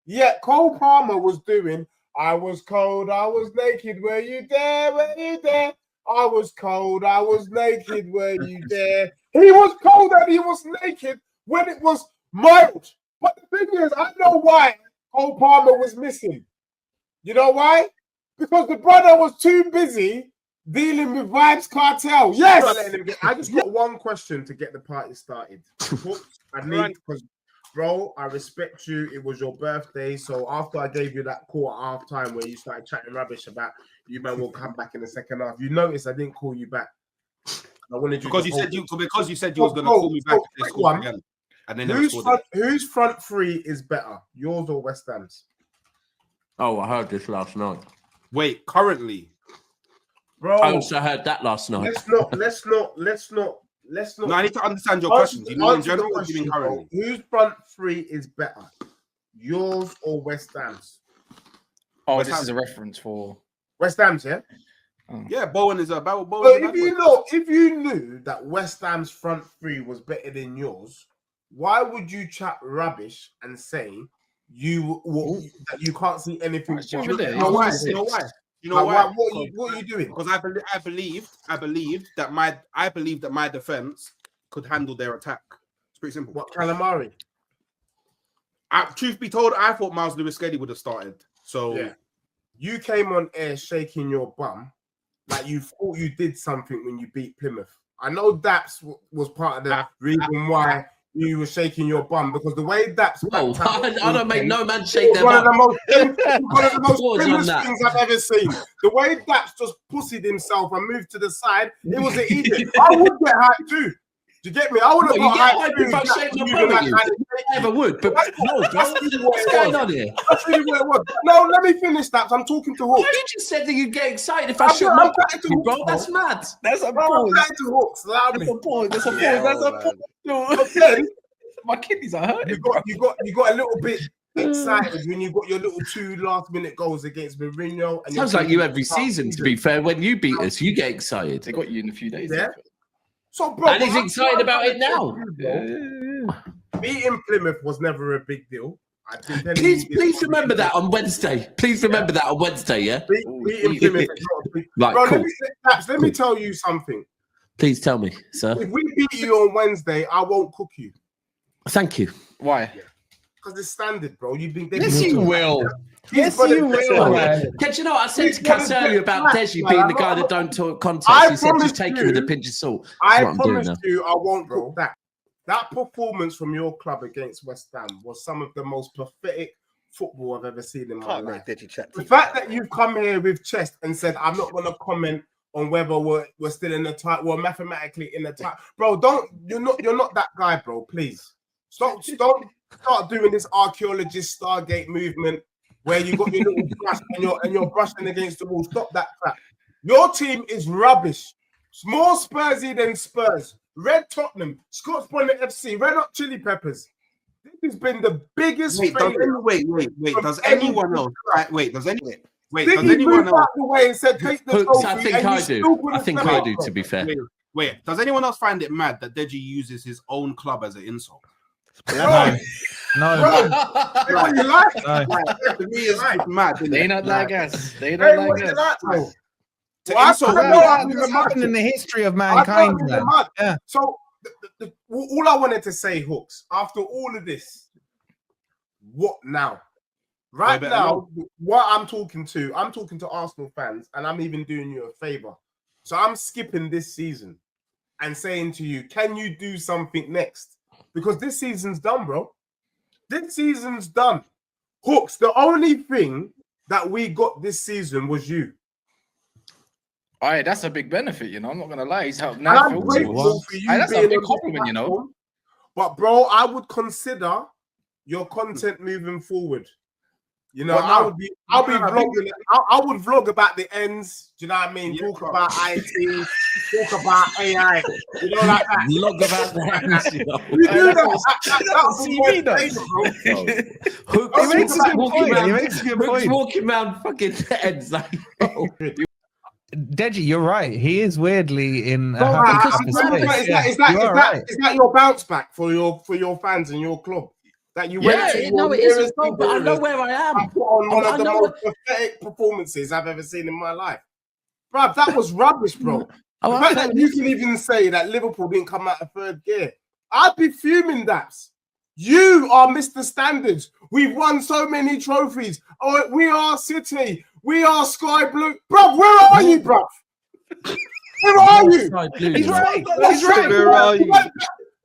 Yet Cole Palmer was doing, I was cold, I was naked, were you there, were you there? I was cold, I was naked, were you there? He was cold and he was naked when it was mild. But the thing is, I know why Cole Palmer was missing. You know why? Because the brother was too busy dealing with Vibes Cartel. Yes! I just got one question to get the party started. I need, because, bro, I respect you. It was your birthday. So after I gave you that call at half time where you started chatting rubbish about you man will come back in the second half, you noticed I didn't call you back. I wanted you because you said you was going to call me back. Again. And then whose front three is better, yours or West Ham's? Oh, I heard this last night. Wait, currently, bro. I also heard that last night. Let's not. No, I need to understand your questions. You mean in general, or do you mean currently? Whose front three is better, yours or West Ham's? Oh, West this Ham. is a reference for West Ham's, yeah. Yeah, Bowen is a Bowen. But if you knew that West Ham's front three was better than yours, why would you chat rubbish and say that you can't see anything? You know why? You know why? What are you doing? Because I believed that my defense could handle their attack. It's pretty simple. What, Calamari? Truth be told, I thought Miles Lewis-Skelly would have started. So yeah, you came on air shaking your bum like you thought you did something when you beat Plymouth. I know Daps was part of the reason why you were shaking your bum, because the way Daps... No, I don't make no man shake their bum. One of the most famous things I've ever seen. The way Daps just pussied himself and moved to the side, it was an idiot. I would get hyped too. Do you get me? I would have got hyped too. If I shake my bum at you, I never would. But no, what's going on here? That's really what it was. No, let me finish that. I'm talking to Hawks. You just said that you'd get excited if I shook my bum, bro. That's mad. That's a pause. I'm to Hawks. That's a pause. That's a pause. Again, my kidneys are hurting. You got a little bit excited when you got your little 2 last-minute goals against Mourinho. And sounds like you every season, to be fair. When you beat us, you get excited. They got you in a few days. Yeah. So, bro, and he's excited about it now. Beating Plymouth was never a big deal. Please remember that on Wednesday. Please remember that on Wednesday, yeah? Beating Plymouth is not a big deal. Right, bro, cool. let me tell you something. Please tell me, sir. If we beat you on Wednesday, I won't cook you. Thank you. Why? Because it's standard, bro. Yes, you will. Yes, you will. Can you know what I said to Cass earlier about Deji being the guy that don't talk context? He said just take it with a pinch of salt. I promise you, I won't cook that. That performance from your club against West Ham was some of the most pathetic football I've ever seen in my life. The fact that you've come here with chest and said, I'm not going to comment on whether we're still in the title, we're mathematically in the title. Bro, you're not that guy, bro, please. Don't start doing this archaeologist Stargate movement where you got your little brush and you're brushing against the wall. Stop that crap. Your team is rubbish. It's more Spursy than Spurs. Red Tottenham, Scots Bonnet FC, Red Hot Chili Peppers. This has been the biggest. Wait. Does anyone else? Does anyone else? The way and said, take the Hooks, I think I do. I think I do, to be fair. Wait. Does anyone else find it mad that Deji uses his own club as an insult? No. You like? To me, it's mad. They not like us. They don't like us. That's happened in the history of mankind. Yeah. So all I wanted to say, Hooks, after all of this, what now? Right now, what I'm talking to Arsenal fans, and I'm even doing you a favor. So I'm skipping this season and saying to you, can you do something next? Because this season's done, bro. This season's done. Hooks, the only thing that we got this season was you. All right, that's a big benefit, you know. I'm not gonna lie. He's helped now. I'm grateful for you. That's a big compliment, you know. But bro, I would consider your content moving forward. You know, I'll be vlogging. I would vlog about the ends. Do you know what I mean? Yeah, talk about IT, talk about AI. You know, like that. Vlog about the ends. You know. You do that. He makes a good point. Walking around fucking ends like. Deji, you're right. He is weirdly in. Is that your bounce back for your fans and your club? that you went to your no, it isn't, nearest bro, but I know where I am. I put on one I of the know most pathetic performances I've ever seen in my life. Bruv, that was rubbish, bro. The fact that you can even say that Liverpool didn't come out of third gear, I'd be fuming, Daps. You are Mr. Standards. We've won so many trophies. Oh, we are City. We are Sky Blue. Bruv, where are you, bruv? Where are you? He's right. He's right. Where are you?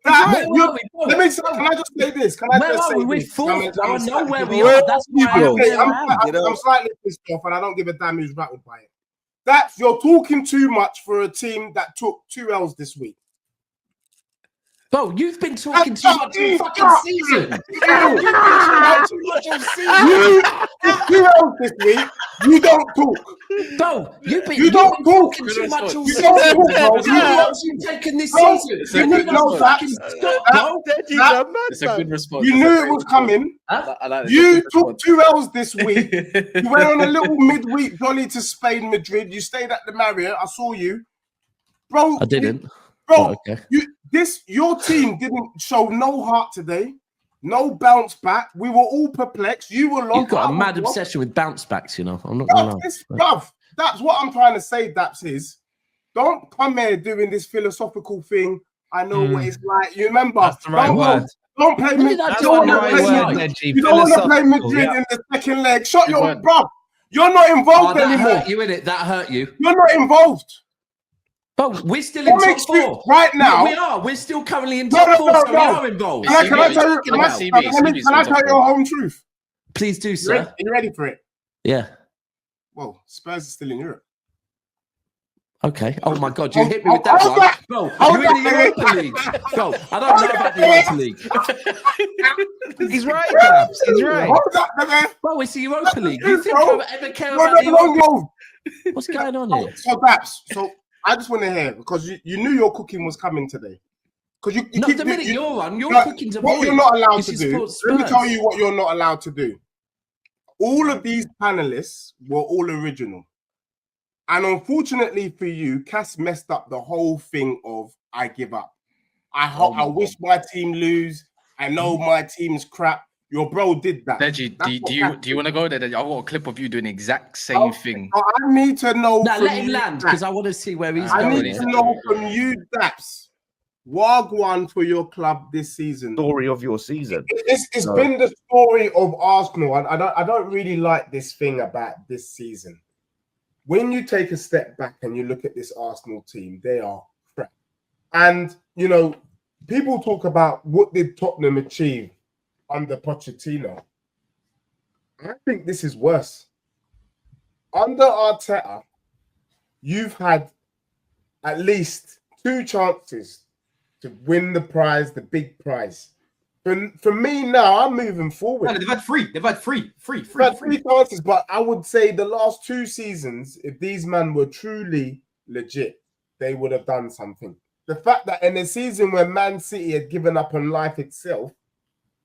Let me say, can I just say this? Can I just say this? I know where we are. That's why I'm slightly pissed off and I don't give a damn who's rattled by it. You're talking too much for a team that took 2 L's this week. Bro, you've been talking too much all fucking season. You've been talking too much all season. You took 2 L's this week. You don't talk. Bro, you've been talking too much all You season. don't talk, bro. You've taken this season. You know fucking stop, bro. It's a good response. You knew it was coming. You took 2 L's this week. You went on a little midweek jolly to Spain, Madrid. You stayed at the Marriott. I saw you. Bro, I didn't. Bro, your team didn't show no heart today, no bounce back. We were all perplexed. You were lost. You've got a mad obsession with bounce backs, you know. I'm not gonna lie. That's what I'm trying to say, Daps, is don't come here doing this philosophical thing. I know what it's like. You remember? That's the right word. Don't play Madrid. You don't want to play Madrid in the second leg. Shut your bruv. You're not involved anymore. That hurt you, innit? That hurt you. You're not involved. But we're still in top 4 right now. We are. We're still currently in top 4, so we are involved. Can I tell you your home truth? Please do, sir. Are you ready for it? Yeah. Well, Spurs are still in Europe. Okay. Oh my God, you hit me with that one. Bro, you're in the Europa League. Bro, I don't know about the Europa League. He's right, Babs. He's right. Bro, it's the Europa League. You think I ever care about the Europa League? What's going on here? So, Babs, I just want to hear, because you knew your cooking was coming today. Because you the minute you're on, your cooking's a what you're not allowed to do. Let me tell you what you're not allowed to do. All of these panelists were all original. And unfortunately for you, Cass messed up the whole thing of I give up. I wish my team lose. I know my team's crap. Your bro did that. Deji, do you want to go there? I've got a clip of you doing the exact same thing. I need to know. Now let him land, because I want to see where he's going. I need to know from you, Daps. Wagwan for your club this season. Story of your season. It's been the story of Arsenal. I don't really like this thing about this season. When you take a step back and you look at this Arsenal team, they are crap. And, you know, people talk about what did Tottenham achieve under Pochettino. I think this is worse. Under Arteta, you've had at least 2 chances to win the prize, the big prize. For me now, I'm moving forward. No, they've had 3. They've had 3 chances, but I would say the last 2 seasons, if these men were truly legit, they would have done something. The fact that in a season where Man City had given up on life itself,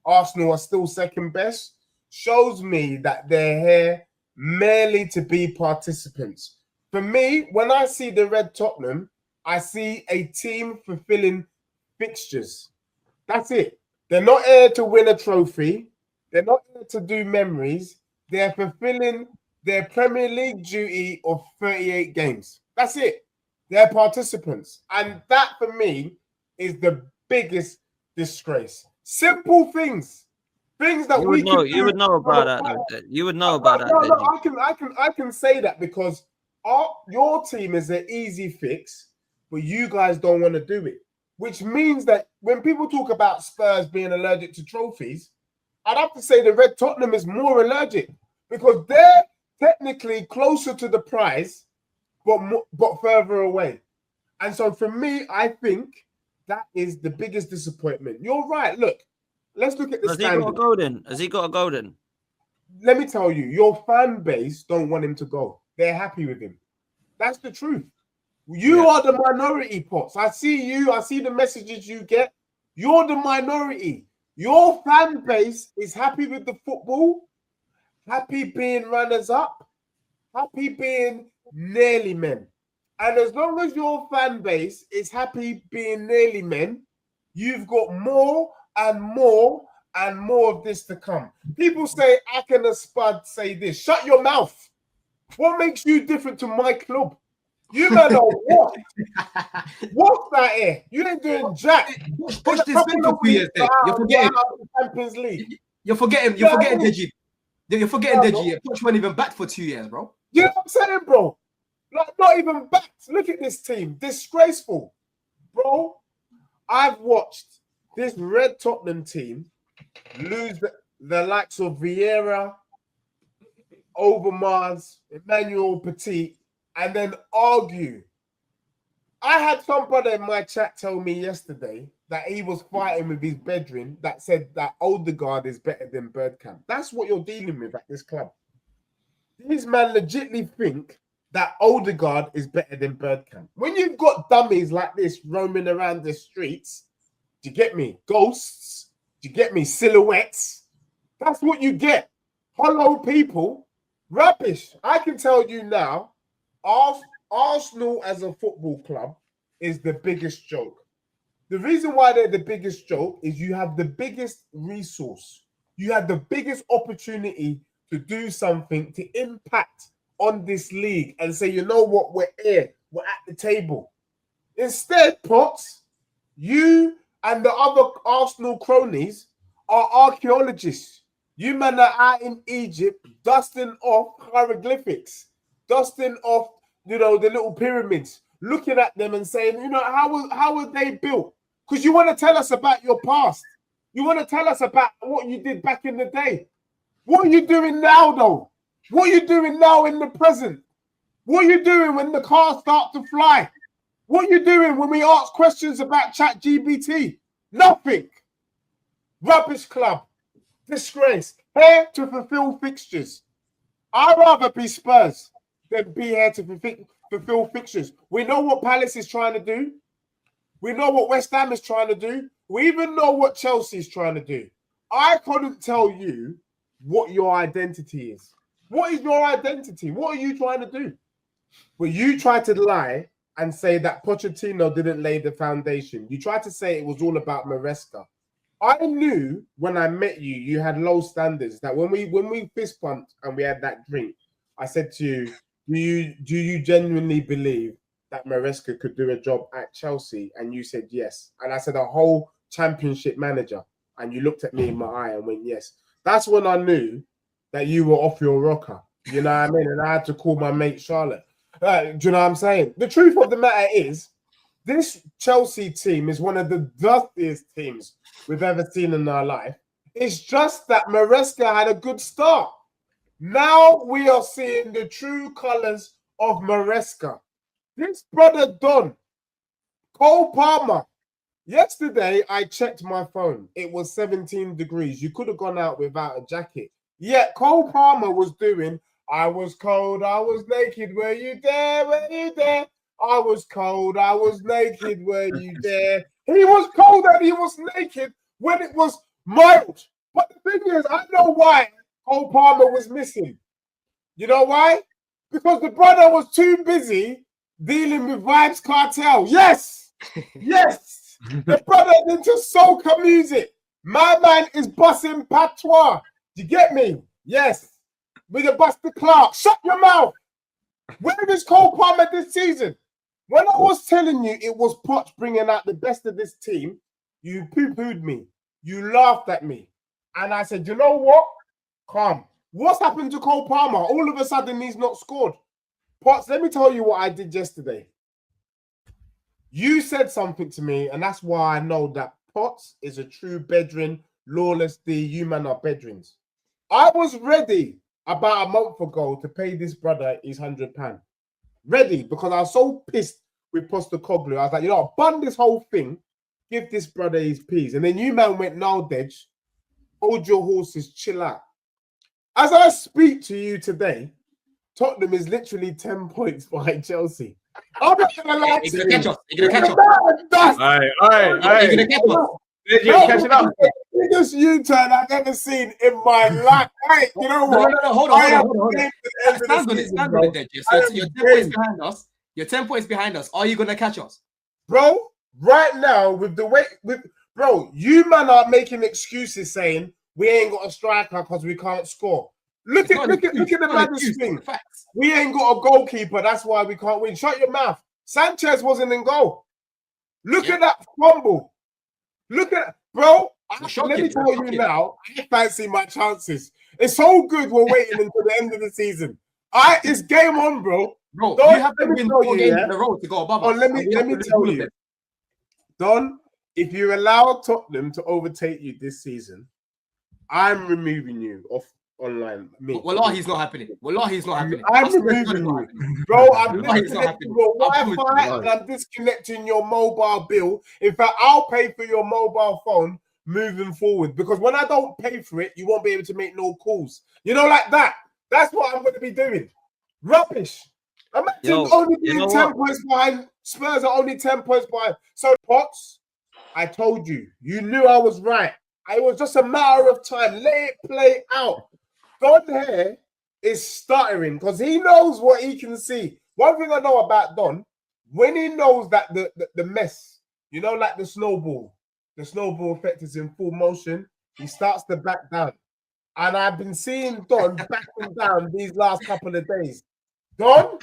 Arsenal are still second best, shows me that they're here merely to be participants. For me, when I see the red Tottenham, I see a team fulfilling fixtures. That's it. They're not here to win a trophy. They're not here to do memories. They're fulfilling their Premier League duty of 38 games. That's it. They're participants. And that, for me, is the biggest disgrace. Simple things. Things that you would know about that. You would know about that. No, I can say that because your team is an easy fix, but you guys don't want to do it. Which means that when people talk about Spurs being allergic to trophies, I'd have to say the red Tottenham is more allergic because they're technically closer to the prize, but further away. And so for me, I think that is the biggest disappointment. You're right. Look, let's look at the standard. Has he got a golden? Let me tell you, your fan base don't want him to go. They're happy with him. That's the truth. You are the minority, Pots. I see you. I see the messages you get. You're the minority. Your fan base is happy with the football, happy being runners-up, happy being nearly men. And as long as your fan base is happy being nearly men, you've got more and more and more of this to come. People say Akin and Spud say this. Shut your mouth. What makes you different to my club? You man are what? What's that here? You ain't doing jack. Push this been for 2 years, Dave. You're forgetting. Champions League. You're forgetting Deji. You're forgetting Deji. Push weren't even back for 2 years, bro. You know what I'm saying, bro? Like, not even back. Look at this team. Disgraceful. Bro, I've watched this red Tottenham team lose the likes of Vieira, Overmars, Emmanuel Petit, and then argue. I had somebody in my chat tell me yesterday that he was fighting with his brethren that said that Odegaard is better than Bergkamp. That's what you're dealing with at this club. These men legitimately think that Odegaard is better than Bergkamp. When you've got dummies like this roaming around the streets, do you get me? Ghosts, do you get me? Silhouettes. That's what you get. Hollow people. Rubbish. I can tell you now, Arsenal as a football club is the biggest joke. The reason why they're the biggest joke is you have the biggest resource. You have the biggest opportunity to do something to impact on this league and say, you know what, we're here, we're at the table. Instead, Potts, you and the other Arsenal cronies are archaeologists. You men are out in Egypt dusting off hieroglyphics, dusting off, the little pyramids, looking at them and saying, how were they built? Because you want to tell us about your past. You want to tell us about what you did back in the day. What are you doing now, though? What are you doing now in the present? What are you doing when the cars start to fly? What are you doing when we ask questions about ChatGPT? Nothing. Rubbish club. Disgrace. Here to fulfill fixtures. I'd rather be Spurs than be here to fulfill fixtures. We know what Palace is trying to do. We know what West Ham is trying to do. We even know what Chelsea is trying to do. I couldn't tell you what your identity is. What is your identity? What are you trying to do? Well, you tried to lie and say that Pochettino didn't lay the foundation. You tried to say it was all about Maresca. I knew when I met you, you had low standards. That when we fist bumped and we had that drink, I said to you, do you genuinely believe that Maresca could do a job at Chelsea? And you said yes. And I said a whole championship manager. And you looked at me in my eye and went yes. That's when I knew that you were off your rocker. You know what I mean? And I had to call my mate Charlotte. Do you know what I'm saying? The truth of the matter is, this Chelsea team is one of the dustiest teams we've ever seen in our life. It's just that Maresca had a good start. Now we are seeing the true colours of Maresca. This brother Don, Cole Palmer. Yesterday, I checked my phone. It was 17 degrees. You could have gone out without a jacket. Yet Cole Palmer was doing, I was cold, I was naked, were you there, were you there? I was cold, I was naked, were you there? He was cold and he was naked when it was mild. But the thing is, I know why Cole Palmer was missing. You know why? Because the brother was too busy dealing with Vibes Cartel. Yes! Yes! The brother is into soca music. My man is busting patois. Do you get me? Yes. With a Buster Clark. Shut your mouth. Where is Cole Palmer this season? When I was telling you it was Poch bringing out the best of this team, you poo-pooed me. You laughed at me. And I said, you know what? Calm. What's happened to Cole Palmer? All of a sudden, he's not scored. Potts, let me tell you what I did yesterday. You said something to me, and that's why I know that Potts is a true bedrin, lawless D. You man are bedrins. I was ready about a month ago to pay this brother his £100. Ready, because I was so pissed with Postecoglou. I was like, I'll bun this whole thing, give this brother his peas. And then you man went, no, Dej, hold your horses, chill out. As I speak to you today, Tottenham is literally 10 points behind Chelsea. I'm not going to lie to you. You're going to catch up. All right. You're going to catch up. You're catching up. Biggest U-turn I've ever seen in my life. Hey, you know what? No, hold on. Stand on it, Dej. So you're 10 points behind us. You're 10 points behind us. Are you going to catch us? Bro, right now, with the way, Bro, you man are making excuses saying we ain't got a striker because we can't score. Look at the maddest thing. We ain't got a goalkeeper. That's why we can't win. Shut your mouth. Sanchez wasn't in goal. Look at that fumble. Look at bro. Let me tell you now. I fancy my chances. It's so good. We're waiting until the end of the season. It's game on, bro. Bro, you have to win 4 games in a row to go above us. Let me tell you, Don. If you allow Tottenham to overtake you this season, I'm removing you off online. Wallah, he's not happening. Wallah, he's not happening. I'm removing you. Bro, I'm disconnecting your Wi-Fi and I'm disconnecting your mobile bill. In fact, I'll pay for your mobile phone moving forward because when I don't pay for it, you won't be able to make no calls. You know, like that. That's what I'm going to be doing. Rubbish. Imagine only being 10 points behind. Spurs are only 10 points behind. So, Potts, I told you. You knew I was right. It was just a matter of time. Let it play out. Don here is stuttering because he knows what he can see. One thing I know about Don, when he knows that the mess, you know, like the snowball effect is in full motion, he starts to back down. And I've been seeing Don backing down these last couple of days. Don,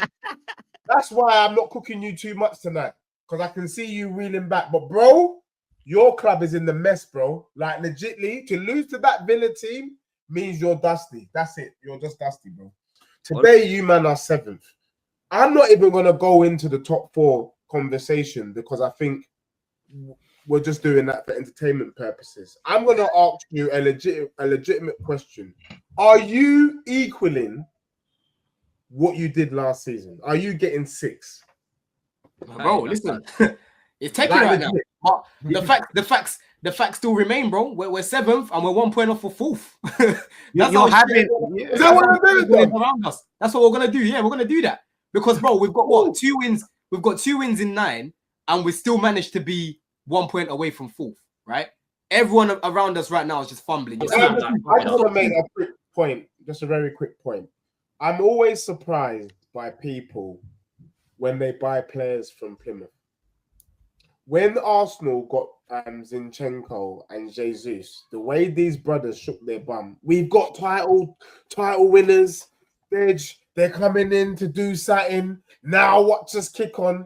that's why I'm not cooking you too much tonight because I can see you reeling back. But, bro, your club is in the mess, bro. Like, legitly, to lose to that Villa team means you're dusty. That's it. You're just dusty, bro. Today, you man are 7th. I'm not even going to go into the top 4 conversation because I think we're just doing that for entertainment purposes. I'm going to ask you a legitimate question. Are you equaling what you did last season? Are you getting 6? Bro, listen. It's taking right now. But the facts still remain, bro. We're 7th and we're 1 point off for 4th. That's around us. That's what we're gonna do. Yeah, we're gonna do that. Because bro, we've got what 2 wins. We've got 2 wins in 9, and we still managed to be 1 point away from 4th, right? Everyone around us right now is just fumbling. I just want to make a quick point, just a very quick point. I'm always surprised by people when they buy players from Plymouth. When Arsenal got Zinchenko and Jesus, the way these brothers shook their bum, we've got title winners. They're coming in to do something. Now watch us kick on.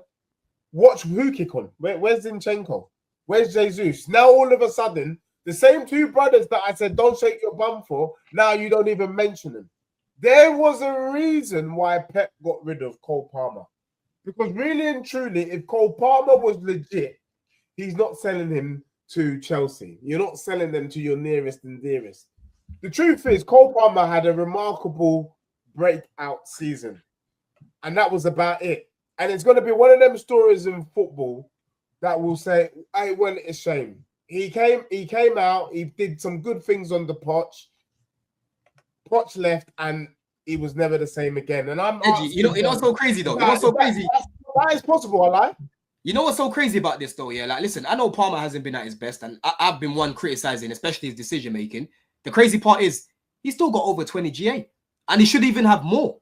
Watch who kick on. Where's Zinchenko? Where's Jesus? Now all of a sudden, the same 2 brothers that I said don't shake your bum for, now you don't even mention them. There was a reason why Pep got rid of Cole Palmer. Because really and truly, if Cole Palmer was legit, he's not selling him to Chelsea. You're not selling them to your nearest and dearest. The truth is, Cole Palmer had a remarkable breakout season. And that was about it. And it's going to be one of them stories in football that will say, hey, well, it's a shame. He came out, he did some good things on the Poch. Poch left and he was never the same again. And I'm you know what's so crazy though? You know what's so crazy? That is possible, I lie. You know what's so crazy about this though? Yeah, like listen, I know Palmer hasn't been at his best, and I've been one criticizing, especially his decision making. The crazy part is he's still got over 20 GA, and he should even have more.